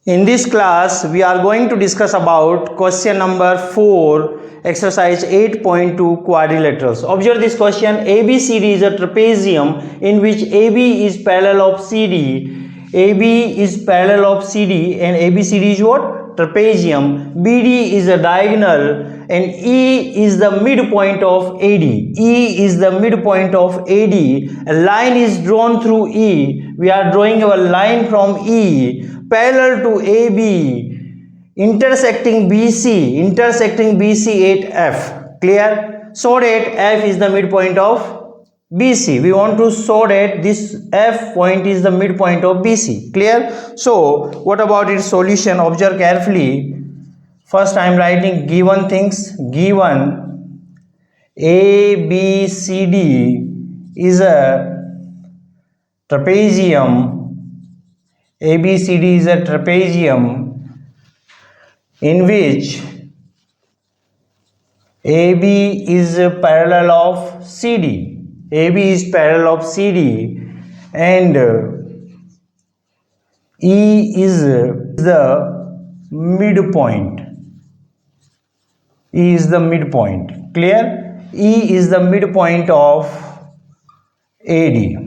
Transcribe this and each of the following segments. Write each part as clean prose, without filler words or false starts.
In this class, we are going to discuss about question number 4, exercise 8.2 quadrilaterals. Observe this question. ABCD is a trapezium in which AB is parallel of CD. AB is parallel of CD and ABCD is what? Trapezium. BD is a diagonal and E is the midpoint of AD. E is the midpoint of AD. A line is drawn through E. We are drawing a line from E parallel to AB, intersecting BC at F. Clear? So that F is the midpoint of BC. We want to show that this F point is the midpoint of BC. Clear? So what about its solution? Observe carefully. First I am writing given things. Given ABCD is a trapezium. ABCD is a trapezium in which AB is parallel of CD. AB is parallel of CD and E is the midpoint. E is the midpoint. Clear? E is the midpoint of AD.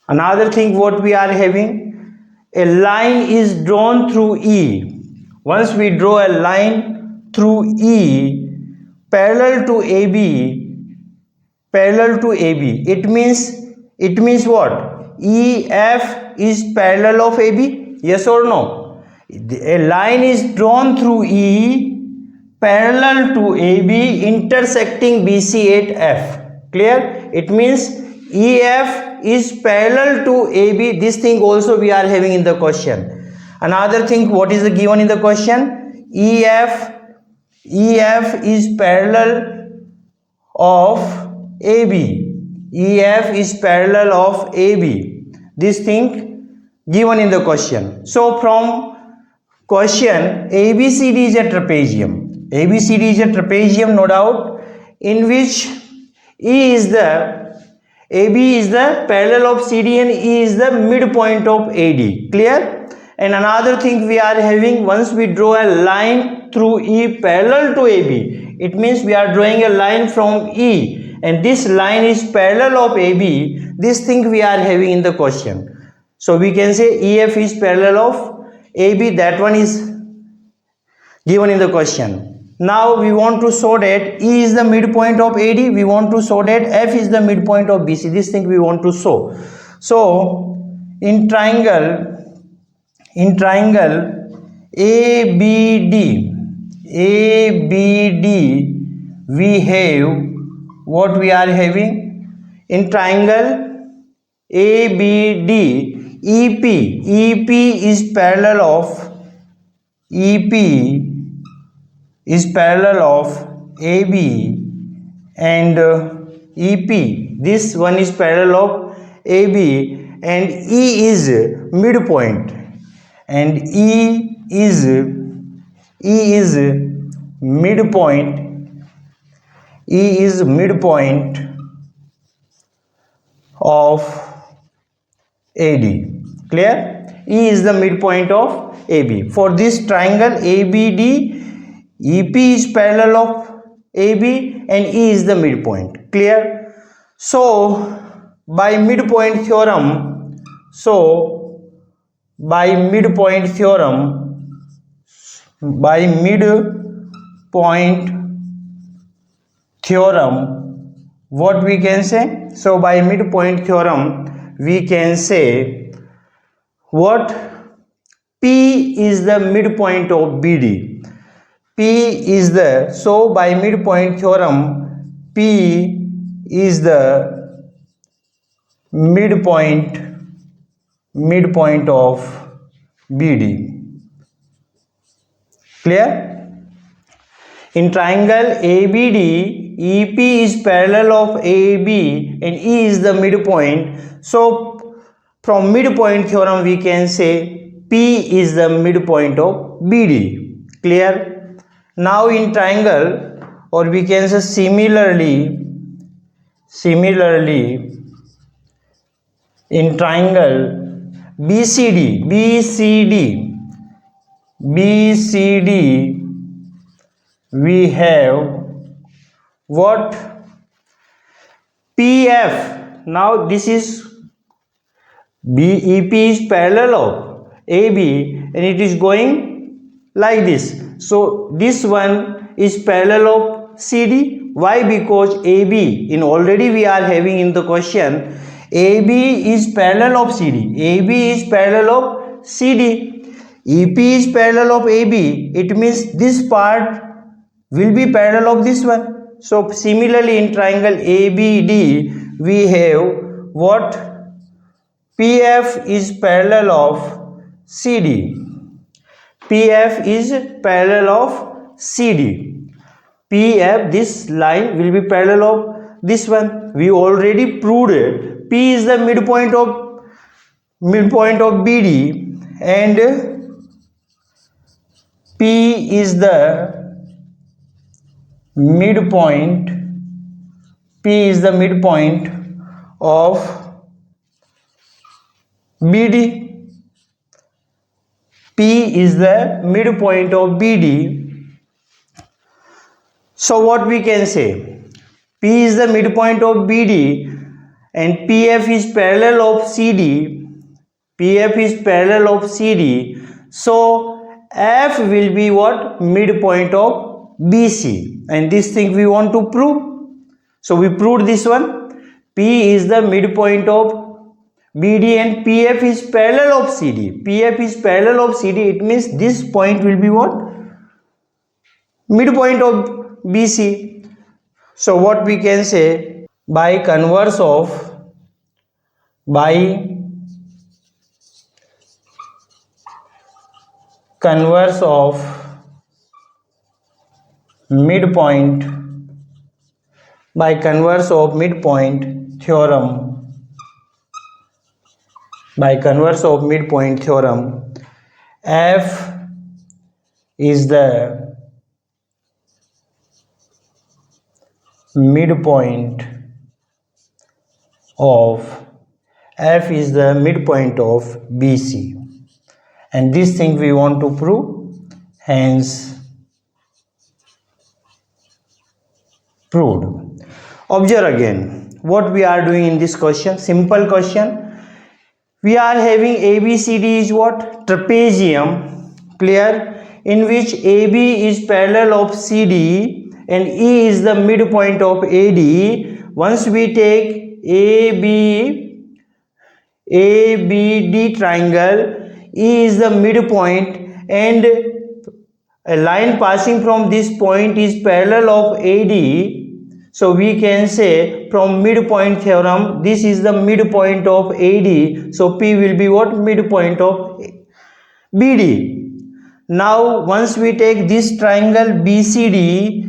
Another thing what we are having, a line is drawn through E. Once we draw a line through E parallel to AB, it means what? EF is parallel of AB, yes or no? A line is drawn through E parallel to AB intersecting BC at F. Clear? It means EF is parallel to AB. This thing also we are having in the question. Another thing, what is the given in the question? EF is parallel of AB. EF is parallel of AB. This thing given in the question. So from question, ABCD is a trapezium. ABCD is a trapezium, no doubt, in which AB is the parallel of CD and E is the midpoint of AD. Clear? And another thing we are having, once we draw a line through E parallel to AB, it means we are drawing a line from E and this line is parallel of AB. This thing we are having in the question. So we can say EF is parallel of AB. That one is given in the question. Now we want to show that E is the midpoint of AD. We want to show that F is the midpoint of BC. This thing we want to show. So in triangle ABD, we have what we are having in triangle ABD. EP is parallel of AB and EP. This one is parallel of AB and E is midpoint and E is midpoint of AD. Clear? E is the midpoint of AB. For this triangle ABD, EP is parallel of AB and E is the midpoint. Clear? So by midpoint theorem, what we can say? So by midpoint theorem we can say what? P is the midpoint of BD. So by midpoint theorem P is the midpoint of BD. Clear? In triangle ABD, EP is parallel of AB and E is the midpoint. So from midpoint theorem we can say P is the midpoint of BD. Clear? Now in triangle, or we can say similarly in triangle BCD, we have what? PF. Now this is BEP is parallel of AB and it is going like this. So this one is parallel of CD. Why? Because AB, in already we are having in the question, AB is parallel of CD. AB is parallel of CD. EP is parallel of AB. It means this part will be parallel of this one. So similarly in triangle ABD we have what? PF is parallel of CD. PF is parallel of CD. PF, this line will be parallel of this one. We already proved it. P is the midpoint of BD and P is the midpoint. P is the midpoint of BD. P is the midpoint of BD. So what we can say? P is the midpoint of BD and PF is parallel of CD. PF is parallel of CD. So F will be what? Midpoint of BC. And this thing we want to prove. So we proved this one. P is the midpoint of BD and PF is parallel of CD. PF is parallel of CD. It means this point will be what? Midpoint of BC. So what we can say? By converse of midpoint, by converse of midpoint theorem, by converse of midpoint theorem, F is the midpoint of BC, and this thing we want to prove, hence proved. Observe again what we are doing in this question. Simple question. We are having ABCD is what? Trapezium, clear, in which AB is parallel of CD and E is the midpoint of AD. Once we take ABD triangle, E is the midpoint and a line passing from this point is parallel of AD. So we can say from midpoint theorem, this is the midpoint of AD. So P will be what? Midpoint of BD. Now once we take this triangle BCD,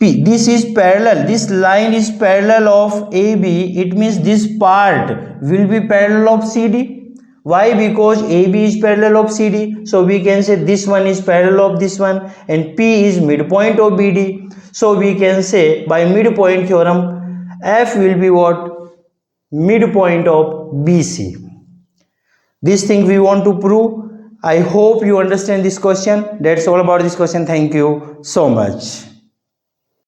P, this is parallel, this line is parallel of AB. It means this part will be parallel of CD. Why? Because AB is parallel of CD. So we can say this one is parallel of this one and P is midpoint of BD. So we can say by midpoint theorem, F will be what? Midpoint of BC. This thing we want to prove. I hope you understand this question. That's all about this question. Thank you so much.